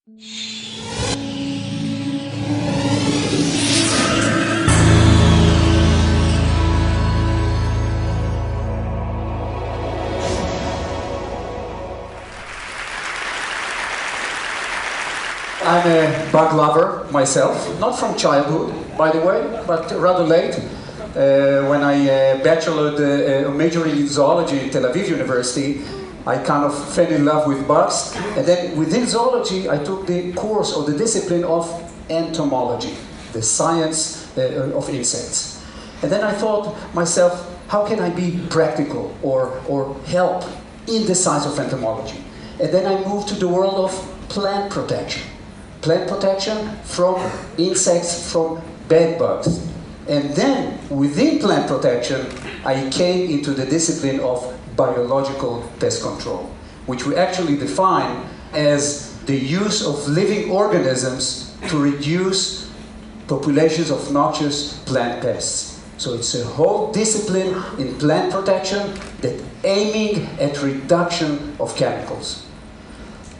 I'm a bug lover myself, not from childhood, by the way, but rather late. When I majoring in zoology at Tel Aviv University, I kind of fell in love with bugs. And then within zoology, I took the course or the discipline of entomology, the science of insects. And then I thought myself, how can I be practical or help in the science of entomology? And then I moved to the world of plant protection. Plant protection from insects, from bed bugs. And then, within plant protection, I came into the discipline of biological pest control, which we actually define as the use of living organisms to reduce populations of noxious plant pests. So it's a whole discipline in plant protection that aiming at reduction of chemicals.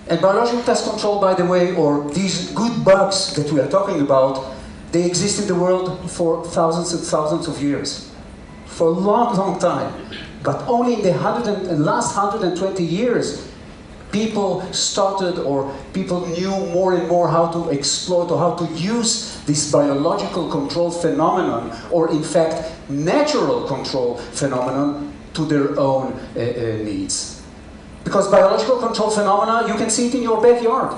And biological pest control, by the way, or these good bugs that we are talking about, they exist in the world for thousands and thousands of years. For a long, long time. But only in the last 120 years, people started, or people knew more and more how to exploit or how to use this biological control phenomenon, or in fact, natural control phenomenon to their own needs. Because biological control phenomena, you can see it in your backyard.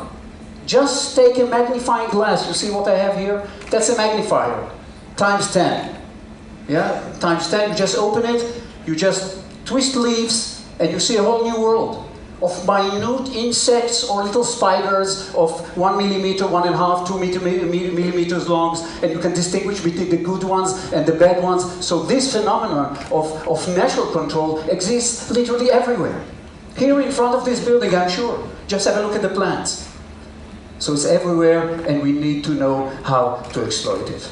Just take a magnifying glass. You see what I have here? That's a magnifier. Times 10. Yeah? Times 10. You just open it, you just twist leaves, and you see a whole new world of minute insects or little spiders of 1 millimeter, 1.5, 2 millimeters long, and you can distinguish between the good ones and the bad ones. So this phenomenon of natural control exists literally everywhere. Here in front of this building, I'm sure. Just have a look at the plants. So it's everywhere, and we need to know how to exploit it.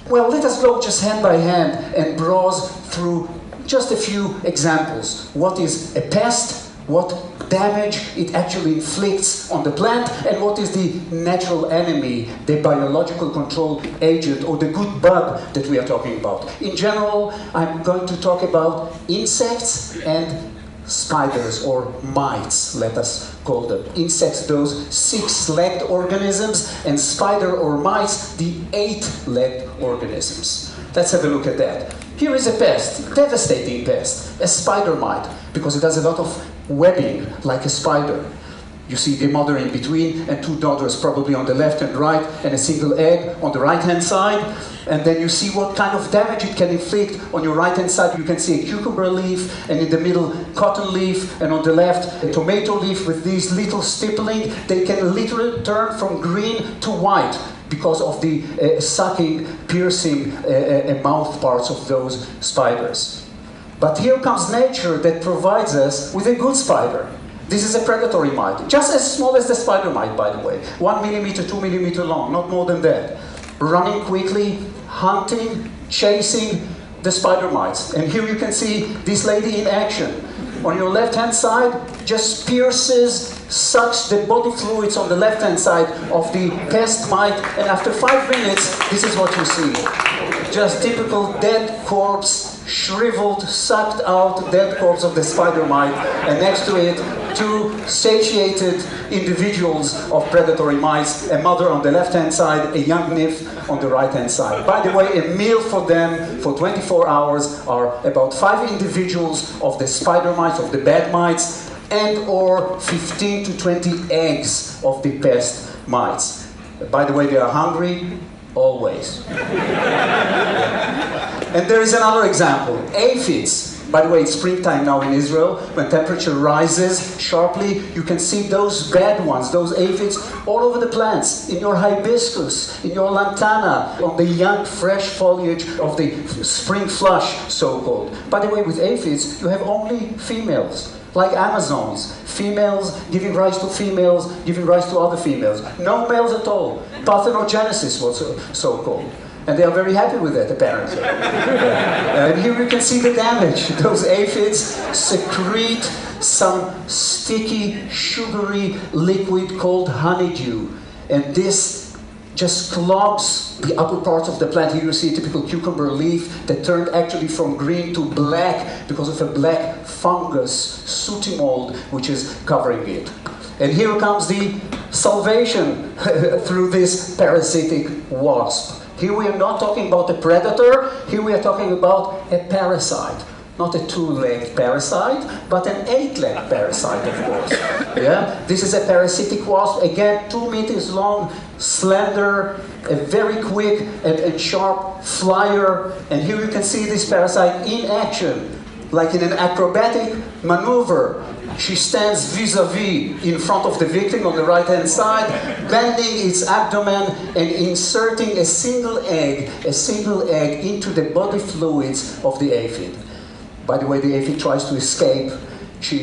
Well, let us go just hand by hand and browse through just a few examples. What is a pest? What damage it actually inflicts on the plant? And what is the natural enemy, the biological control agent, or the good bug that we are talking about? In general, I'm going to talk about insects and spiders, or mites, let us call them. Insects, those 6-legged organisms, and spider or mites, the 8-legged organisms. Let's have a look at that. Here is a pest, devastating pest, a spider mite, because it has a lot of webbing, like a spider. You see the mother in between, and 2 daughters probably on the left and right, and a single egg on the right-hand side. And then you see what kind of damage it can inflict. On your right-hand side, you can see a cucumber leaf, and in the middle, cotton leaf, and on the left, a tomato leaf with these little stippling. They can literally turn from green to white because of the sucking, piercing mouth parts of those spiders. But here comes nature that provides us with a good spider. This is a predatory mite, just as small as the spider mite, by the way. 1 millimeter, 2 millimeter long, not more than that. Running quickly, hunting, chasing the spider mites. And here you can see this lady in action. On your left-hand side, just pierces, sucks the body fluids on the left-hand side of the pest mite, and after 5 minutes, this is what you see. Just typical dead corpse, shriveled, sucked out dead corpse of the spider mite, and next to it, 2 satiated individuals of predatory mice, a mother on the left-hand side, a young nymph on the right-hand side. By the way, a meal for them for 24 hours are about 5 individuals of the spider mites, of the bad mites, and or 15 to 20 eggs of the pest mites. By the way, they are hungry, always. And there is another example, aphids. By the way, it's springtime now in Israel. When temperature rises sharply, you can see those bad ones, those aphids, all over the plants. In your hibiscus, in your lantana, on the young, fresh foliage of the spring flush, so-called. By the way, with aphids, you have only females, like Amazons. Females giving rise to females, giving rise to other females. No males at all. Parthenogenesis, was so-called. And they are very happy with that, apparently. And here you can see the damage. Those aphids secrete some sticky, sugary liquid called honeydew. And this just clogs the upper parts of the plant. Here you see a typical cucumber leaf that turned actually from green to black because of a black fungus, sooty mold, which is covering it. And here comes the salvation through this parasitic wasp. Here we are not talking about a predator, here we are talking about a parasite. Not a two-legged parasite, but an eight-legged parasite, of course. Yeah? This is a parasitic wasp, again, 2 meters long, slender, a very quick and sharp flyer. And here you can see this parasite in action, like in an acrobatic maneuver. She stands vis-a-vis in front of the victim on the right-hand side, bending its abdomen and inserting a single egg into the body fluids of the aphid. By the way, the aphid tries to escape. She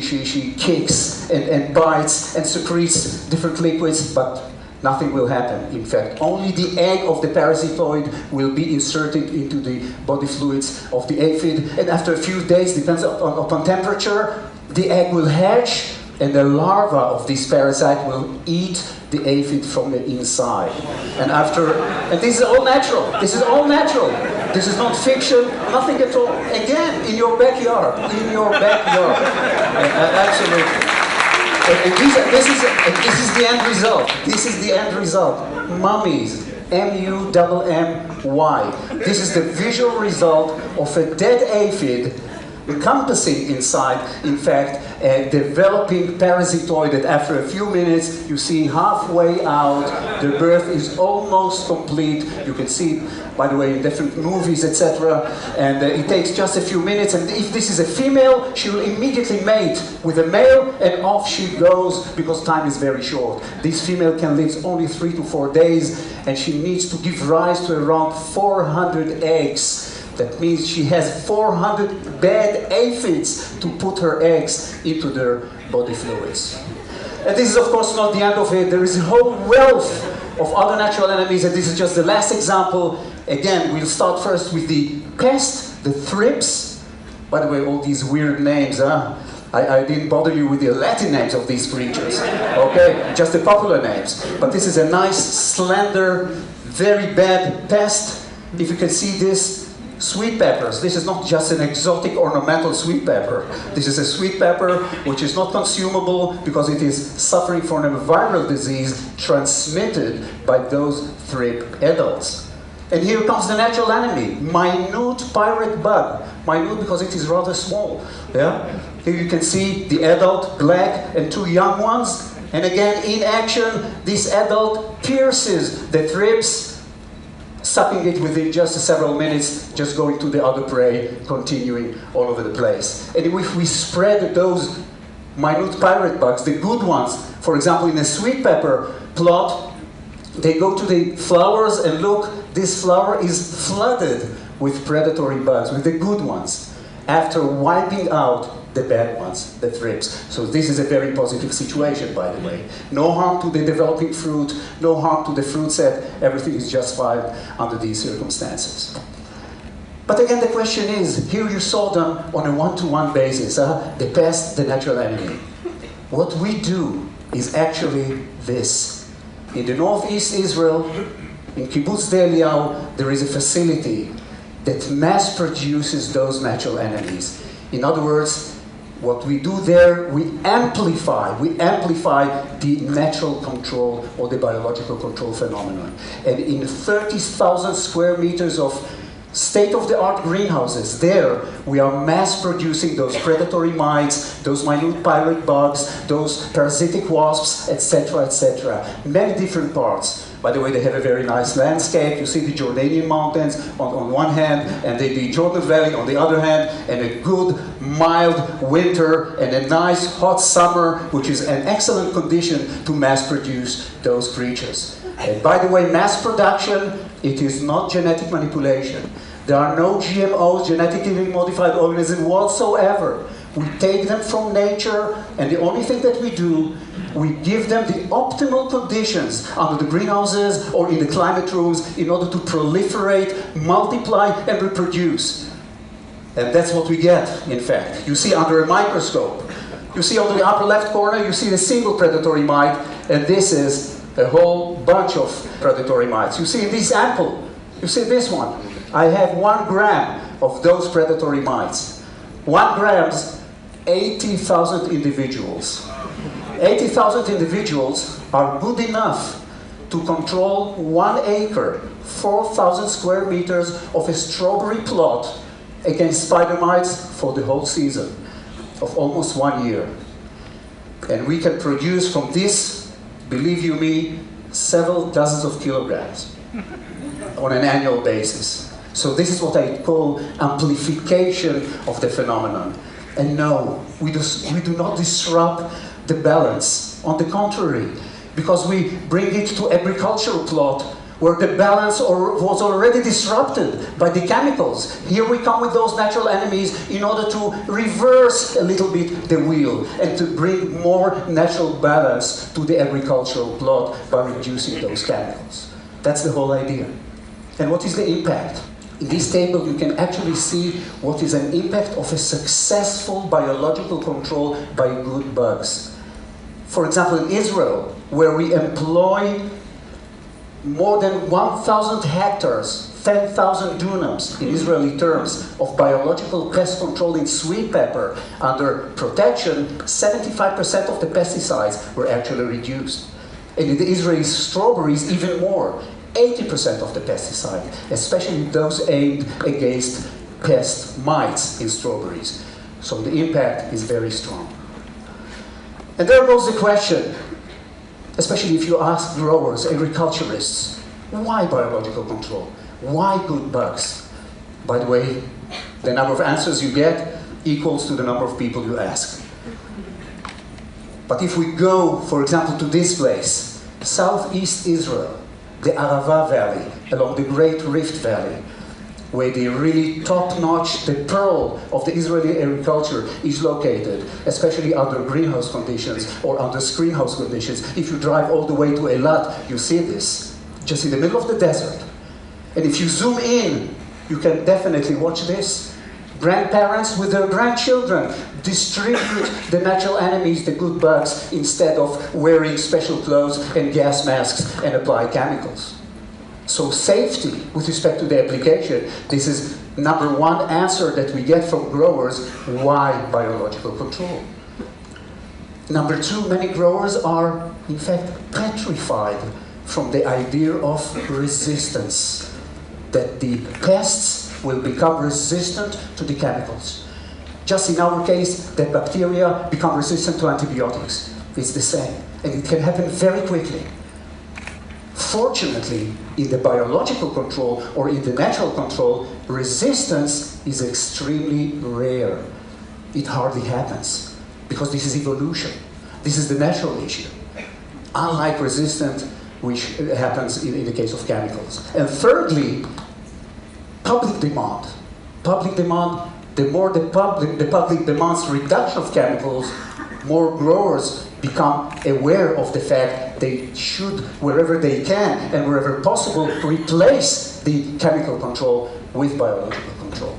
kicks and bites and secretes different liquids, but nothing will happen. In fact, only the egg of the parasitoid will be inserted into the body fluids of the aphid, and after a few days, depends upon temperature, the egg will hatch, and the larva of this parasite will eat the aphid from the inside. And this is all natural. This is all natural. This is not fiction, nothing at all. Again, in your backyard. In your backyard. Absolutely. And this is the end result. This is the end result. Mummies. M-U-M-M-Y. This is the visual result of a dead aphid encompassing inside, in fact, a developing parasitoid that after a few minutes you see halfway out, the birth is almost complete. You can see it, by the way, in different movies, etc. And it takes just a few minutes, and if this is a female, she will immediately mate with a male, and off she goes, because time is very short. This female can live only 3 to 4 days, and she needs to give rise to around 400 eggs. That means she has 400 bad aphids to put her eggs into their body fluids. And this is, of course, not the end of it. There is a whole wealth of other natural enemies, and this is just the last example. Again, we'll start first with the pest, the thrips. By the way, all these weird names, huh? I didn't bother you with the Latin names of these creatures, okay? Just the popular names. But this is a nice, slender, very bad pest. If you can see this, sweet peppers. This is not just an exotic ornamental sweet pepper. This is a sweet pepper which is not consumable because it is suffering from a viral disease transmitted by those thrip adults. And here comes the natural enemy, minute pirate bug. Minute because it is rather small. Yeah? Here you can see the adult, black, and 2 young ones. And again, in action, this adult pierces the thrips, sucking it within just several minutes, just going to the other prey, continuing all over the place. And if we spread those minute pirate bugs, the good ones, for example, in a sweet pepper plot, they go to the flowers and look, this flower is flooded with predatory bugs, with the good ones, after wiping out the bad ones, the thrips. So this is a very positive situation, by the way. No harm to the developing fruit, no harm to the fruit set, everything is just fine under these circumstances. But again, the question is, here you saw them on a one-to-one basis, the pest, the natural enemy. What we do is actually this. In the northeast Israel, in Kibbutz Eliyahu, there is a facility that mass produces those natural enemies. In other words, what we do there, we amplify the natural control or the biological control phenomenon. And in 30,000 square meters of state-of-the-art greenhouses, there we are mass producing those predatory mites, those minute pirate bugs, those parasitic wasps, etc., etc. Many different parts. By the way, they have a very nice landscape. You see the Jordanian mountains on one hand, and the Jordan Valley on the other hand, and a good, mild winter, and a nice, hot summer, which is an excellent condition to mass produce those creatures. And by the way, mass production, it is not genetic manipulation. There are no GMOs, genetically modified organisms whatsoever. We take them from nature, and the only thing that we do, we give them the optimal conditions under the greenhouses or in the climate rooms in order to proliferate, multiply, and reproduce. And that's what we get, in fact. You see under a microscope. You see on the upper left corner, you see a single predatory mite, and this is a whole bunch of predatory mites. You see in this sample, you see this one. I have 1 gram of those predatory mites. 1 gram, 80,000 individuals. 80,000 individuals are good enough to control 1 acre, 4,000 square meters of a strawberry plot against spider mites for the whole season of almost 1 year. And we can produce from this, believe you me, several dozens of kilograms on an annual basis. So this is what I call amplification of the phenomenon. And no, we do not disrupt the balance. On the contrary, because we bring it to agricultural plot where the balance was already disrupted by the chemicals. Here we come with those natural enemies in order to reverse a little bit the wheel and to bring more natural balance to the agricultural plot by reducing those chemicals. That's the whole idea. And what is the impact? In this table you can actually see what is an impact of a successful biological control by good bugs. For example, in Israel, where we employ more than 1,000 hectares, 10,000 dunams in Israeli terms of biological pest control in sweet pepper under protection, 75% of the pesticides were actually reduced. And in the Israeli strawberries, even more, 80% of the pesticide, especially those aimed against pest mites in strawberries. So the impact is very strong. And there goes the question, especially if you ask growers, agriculturists, why biological control? Why good bugs? By the way, the number of answers you get equals to the number of people you ask. But if we go, for example, to this place, southeast Israel, the Arava Valley, along the Great Rift Valley, where the really top-notch, the pearl of the Israeli agriculture is located, especially under greenhouse conditions or under screenhouse conditions. If you drive all the way to Eilat, you see this, just in the middle of the desert. And if you zoom in, you can definitely watch this. Grandparents with their grandchildren distribute the natural enemies, the good bugs, instead of wearing special clothes and gas masks and apply chemicals. So safety with respect to the application, this is number one answer that we get from growers, why biological control? Number two, many growers are in fact petrified from the idea of resistance, that the pests will become resistant to the chemicals. Just in our case, that bacteria become resistant to antibiotics. It's the same, and it can happen very quickly. Fortunately, in the biological control or in the natural control, resistance is extremely rare. It hardly happens, because this is evolution. This is the natural issue. Unlike resistance, which happens in the case of chemicals. And thirdly, public demand. Public demand, the more the public demands reduction of chemicals, more growers become aware of the fact they should, wherever they can and wherever possible, replace the chemical control with biological control.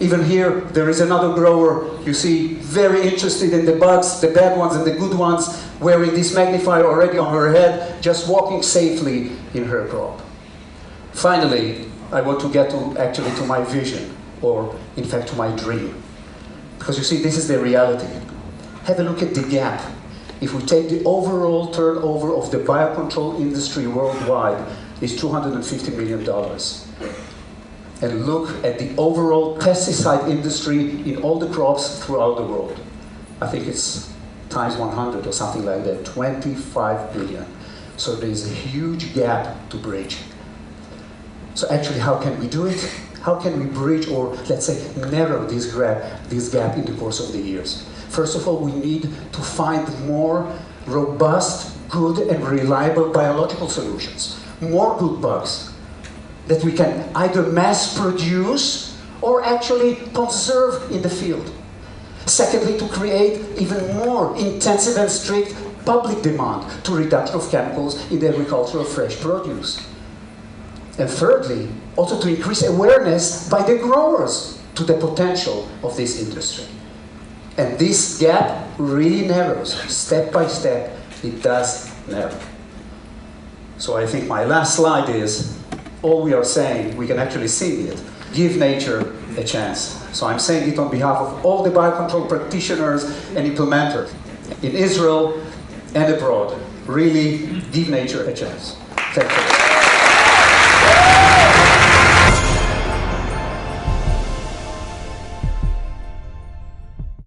Even here, there is another grower, you see, very interested in the bugs, the bad ones and the good ones, wearing this magnifier already on her head, just walking safely in her crop. Finally, I want to get to my vision, or in fact to my dream. Because you see, this is the reality. Have a look at the gap. If we take the overall turnover of the biocontrol industry worldwide, it's $250 million. And look at the overall pesticide industry in all the crops throughout the world. I think it's times 100 or something like that, 25 billion. So there's a huge gap to bridge. So actually, how can we do it? How can we bridge, or let's say narrow this gap in the course of the years? First of all, we need to find more robust, good and reliable biological solutions. More good bugs that we can either mass produce or actually conserve in the field. Secondly, to create even more intensive and strict public demand to reduction of chemicals in the agriculture of fresh produce. And thirdly, also to increase awareness by the growers to the potential of this industry. And this gap really narrows. Step by step, it does narrow. So I think my last slide is, all we are saying, we can actually sing it, give nature a chance. So I'm saying it on behalf of all the biocontrol practitioners and implementers in Israel and abroad. Really give nature a chance. Thank you.